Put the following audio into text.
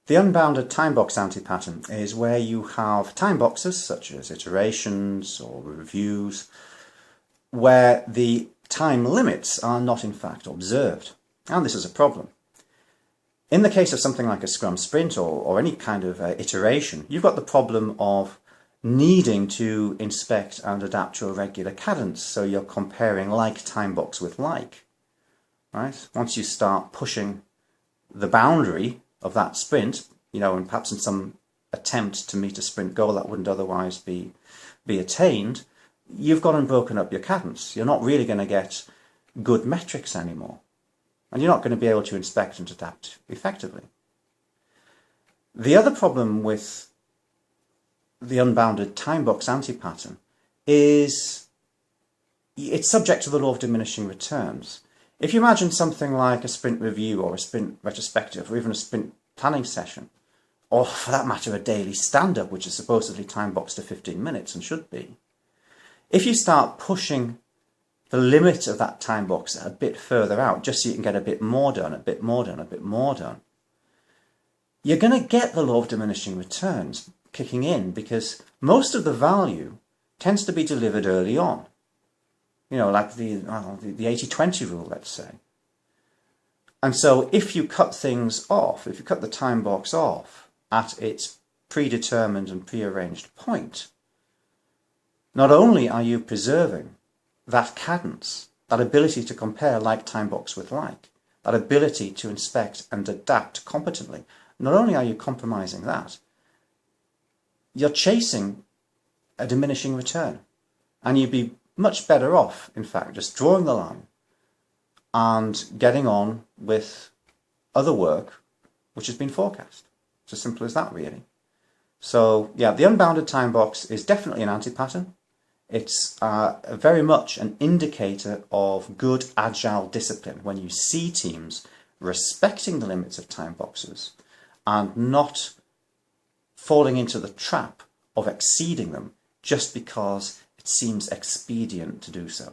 The unbounded timebox anti-pattern is where you have timeboxes, such as iterations or reviews, where the time limits are not in fact observed. And this is a problem. In the case of something like a Scrum sprint or any kind of iteration, you've got the problem of needing to inspect and adapt your regular cadence. So you're comparing like timebox with like. Right? Once you start pushing the boundary of that sprint, and perhaps in some attempt to meet a sprint goal that wouldn't otherwise be attained, you've gone and broken up your cadence. You're not really going to get good metrics anymore. And you're not going to be able to inspect and adapt effectively. The other problem with the unbounded timebox anti-pattern is it's subject to the law of diminishing returns. If you imagine something like a sprint review or a sprint retrospective or even a sprint planning session, or for that matter a daily stand-up, which is supposedly time-boxed to 15 minutes and should be, if you start pushing the limit of that time box a bit further out, just so you can get a bit more done, a bit more done, a bit more done, you're going to get the law of diminishing returns kicking in, because most of the value tends to be delivered early on. Like the 80-20 rule, let's say. And so if you cut things off, if you cut the time box off at its predetermined and prearranged point, not only are you preserving that cadence, that ability to compare like time box with like, that ability to inspect and adapt competently, not only are you compromising that, you're chasing a diminishing return. And you'd be much better off, in fact, just drawing the line and getting on with other work which has been forecast. It's as simple as that, really. So, yeah, the unbounded time box is definitely an anti-pattern. It's very much an indicator of good agile discipline when you see teams respecting the limits of time boxes and not falling into the trap of exceeding them just because it seems expedient to do so.